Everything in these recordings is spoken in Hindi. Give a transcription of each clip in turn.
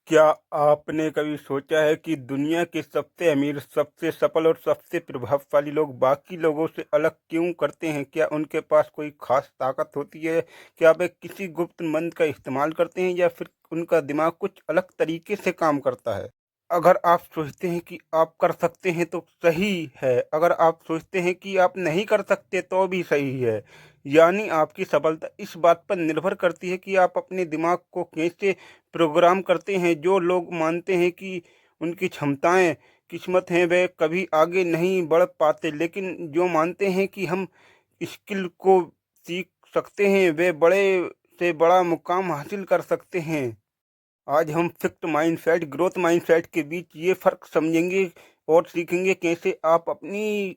क्या आपने कभी सोचा है कि दुनिया के सबसे अमीर, सबसे सफल और सबसे प्रभावशाली लोग बाकी लोगों से अलग क्यों करते हैं? क्या उनके पास कोई खास ताकत होती है? क्या वे किसी गुप्त मंत्र का इस्तेमाल करते हैं या फिर उनका दिमाग कुछ अलग तरीके से काम करता है? अगर आप सोचते हैं कि आप कर सकते हैं तो सही है, अगर आप सोचते हैं कि आप नहीं कर सकते तो भी सही है। यानी आपकी सफलता इस बात पर निर्भर करती है कि आप अपने दिमाग को कैसे प्रोग्राम करते हैं। जो लोग मानते हैं कि उनकी क्षमताएं किस्मत हैं, वे कभी आगे नहीं बढ़ पाते, लेकिन जो मानते हैं कि हम स्किल को सीख सकते हैं, वे बड़े से बड़ा मुकाम हासिल कर सकते हैं। आज हम फिक्स्ड माइंडसेट, ग्रोथ माइंडसेट के बीच ये फ़र्क समझेंगे और सीखेंगे कैसे आप अपनी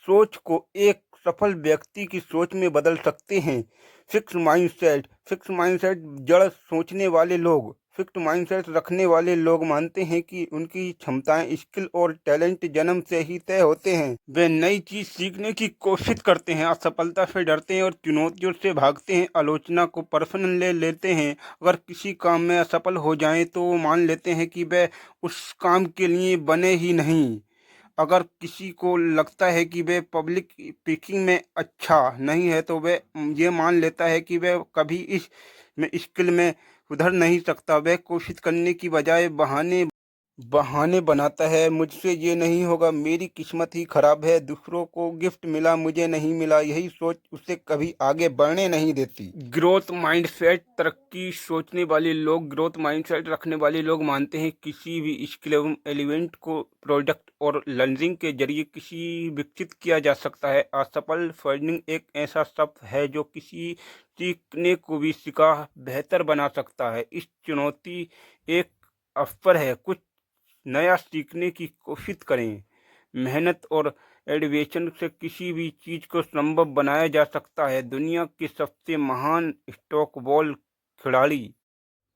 सोच को एक सफल व्यक्ति की सोच में बदल सकते हैं। फिक्स्ड माइंडसेट जड़ सोचने वाले लोग, फिक्स्ड माइंडसेट रखने वाले लोग मानते हैं कि उनकी क्षमताएं, स्किल और टैलेंट जन्म से ही तय होते हैं। वे नई चीज सीखने की कोशिश करते हैं, असफलता से डरते हैं और चुनौतियों से भागते हैं, आलोचना को पर्सनल ले लेते हैं। अगर किसी काम में असफल हो जाएं तो वो मान लेते हैं कि वे उस काम के लिए बने ही नहीं। अगर किसी को लगता है कि वह पब्लिक स्पीकिंग में अच्छा नहीं है तो वह ये मान लेता है कि वह कभी इस में स्किल में सुधर नहीं सकता। वह कोशिश करने की बजाय बहाने बहाने बनाता है। मुझसे ये नहीं होगा, मेरी किस्मत ही खराब है, दूसरों को गिफ्ट मिला मुझे नहीं मिला। यही सोच उसे कभी आगे बढ़ने नहीं देती। ग्रोथ माइंडसेट तरक्की सोचने वाले लोग, ग्रोथ माइंडसेट रखने वाले लोग मानते हैं किसी भी स्किल एवं एलिमेंट को प्रोडक्ट और लर्निंग के जरिए किसी विकसित किया जा सकता है। असफल फंडिंग एक ऐसा शब्द है जो किसी सीखने को भी सिखा बेहतर बना सकता है। इस चुनौती एक अवसर है, कुछ नया सीखने की कोशिश करें। मेहनत और एडवेशन से किसी भी चीज को संभव बनाया जा सकता है। दुनिया के सबसे महान स्टॉकबॉल खिलाड़ी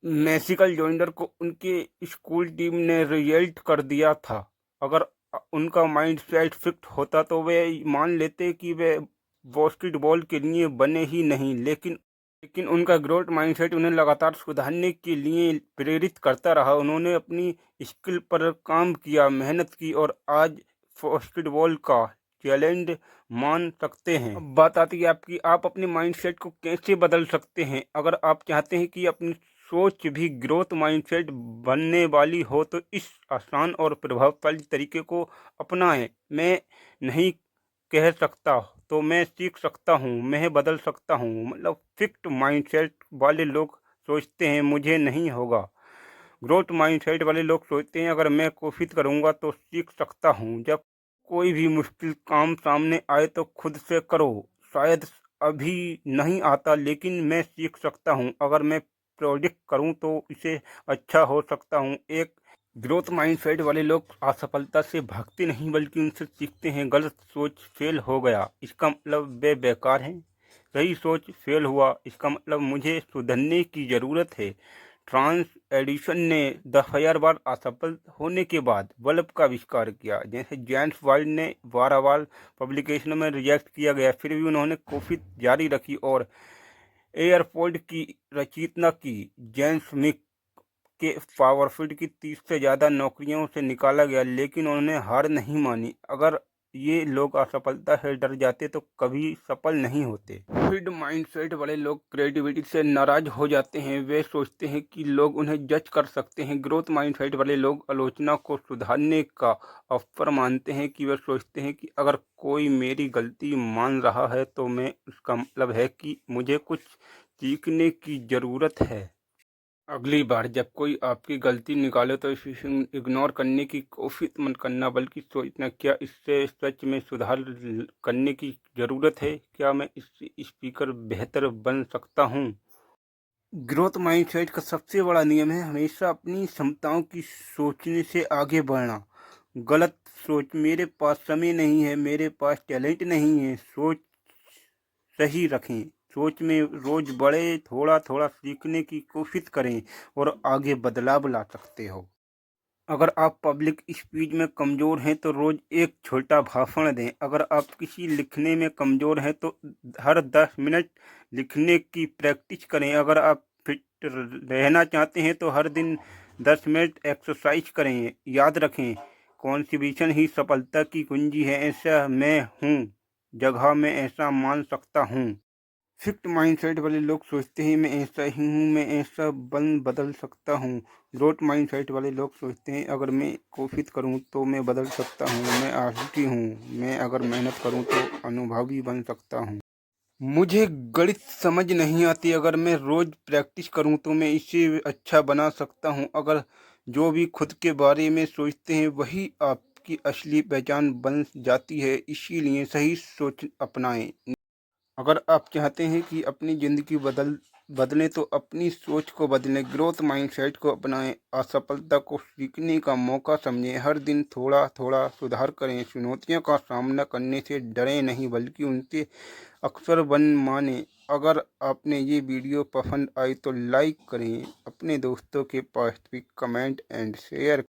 मैसिकल जॉइंडर को उनके स्कूल टीम ने रिजल्ट कर दिया था। अगर उनका माइंड सेट फिक्स होता तो वे मान लेते कि वे बास्केटबॉल के लिए बने ही नहीं, लेकिन उनका ग्रोथ माइंडसेट उन्हें लगातार सुधारने के लिए प्रेरित करता रहा। उन्होंने अपनी स्किल पर काम किया, मेहनत की और आज बास्केटबॉल का चैलेंज मान सकते हैं। अब बात आती है आपकी, आप अपने माइंडसेट को कैसे बदल सकते हैं। अगर आप चाहते हैं कि अपनी सोच भी ग्रोथ माइंडसेट बनने वाली हो तो इस आसान और प्रभावशाली तरीके को अपनाएं। मैं नहीं कह सकता तो मैं सीख सकता हूँ, मैं बदल सकता हूँ। मतलब फिक्स्ड माइंडसेट वाले लोग सोचते हैं मुझे नहीं होगा, ग्रोथ माइंडसेट वाले लोग सोचते हैं अगर मैं कोशिश करूँगा तो सीख सकता हूँ। जब कोई भी मुश्किल काम सामने आए तो खुद से करो, शायद अभी नहीं आता लेकिन मैं सीख सकता हूँ। अगर मैं प्रोजेक्ट करूँ तो इसे अच्छा हो सकता हूँ। एक ग्रोथ माइंडसेट वाले लोग असफलता से भागते नहीं बल्कि उनसे सीखते हैं। गलत सोच, फेल हो गया इसका मतलब वे बेकार हैं। सही सोच, फेल हुआ इसका मतलब मुझे सुधरने की ज़रूरत है। ट्रांस एडिशन ने 10,000 बार असफल होने के बाद बल्ब का आविष्कार किया। जैसे जेम्स वाइट ने 12 बार पब्लिकेशन में रिजेक्ट किया गया, फिर भी उन्होंने कोशिश जारी रखी और एयरपोर्ट की रचना की। जेम्स मिक के पावरफुल की 30 से ज़्यादा नौकरियों से निकाला गया लेकिन उन्होंने हार नहीं मानी। अगर ये लोग असफलता से डर जाते तो कभी सफल नहीं होते। फिक्स्ड माइंडसेट वाले लोग क्रिएटिविटी से नाराज हो जाते हैं। वे सोचते हैं कि लोग उन्हें जज कर सकते हैं। ग्रोथ माइंडसेट वाले लोग आलोचना को सुधारने का अवसर मानते हैं कि वे सोचते हैं कि अगर कोई मेरी गलती मान रहा है तो मैं उसका मतलब है कि मुझे कुछ सीखने की ज़रूरत है। अगली बार जब कोई आपकी गलती निकाले तो इसे इग्नोर करने की कोशिश मत करना बल्कि सोचना, क्या इससे सच में सुधार करने की ज़रूरत है, क्या मैं इससे स्पीकर बेहतर बन सकता हूँ। ग्रोथ माइंडसेट का सबसे बड़ा नियम है हमेशा अपनी क्षमताओं की सोचने से आगे बढ़ना। गलत सोच, मेरे पास समय नहीं है, मेरे पास टैलेंट नहीं है, सोच सही रखें। सोच में रोज बड़े, थोड़ा थोड़ा सीखने की कोशिश करें और आगे बदलाव ला सकते हो। अगर आप पब्लिक स्पीच में कमज़ोर हैं तो रोज़ एक छोटा भाषण दें। अगर आप किसी लिखने में कमज़ोर हैं तो हर 10 मिनट लिखने की प्रैक्टिस करें। अगर आप फिट रहना चाहते हैं तो हर दिन 10 मिनट एक्सरसाइज करें। याद रखें, कॉन्ट्रिब्यूशन ही सफलता की कुंजी है। ऐसा मैं हूँ जगह में ऐसा मान सकता हूँ। फिक्स्ड माइंडसेट वाले लोग सोचते हैं मैं ऐसा ही हूँ, मैं ऐसा बदल सकता हूँ। ग्रोथ माइंडसेट वाले लोग सोचते हैं अगर मैं कोशिश करूँ तो मैं बदल सकता हूँ, मैं आशिकी हूँ, मैं अगर मेहनत करूँ तो अनुभवी बन सकता हूँ। मुझे गणित समझ नहीं आती, अगर मैं रोज प्रैक्टिस करूं तो मैं इसे अच्छा बना सकता हूं। अगर जो भी खुद के बारे में सोचते हैं वही आपकी असली पहचान बन जाती है, इसीलिए सही सोच अपनाएं। अगर आप चाहते हैं कि अपनी ज़िंदगी बदलें तो अपनी सोच को बदलें, ग्रोथ माइंडसेट को अपनाएं, असफलता को सीखने का मौका समझें, हर दिन थोड़ा थोड़ा सुधार करें, चुनौतियों का सामना करने से डरें नहीं बल्कि उनसे अक्सर बन माने। अगर आपने ये वीडियो पसंद आई तो लाइक करें, अपने दोस्तों के पास भी कमेंट एंड शेयर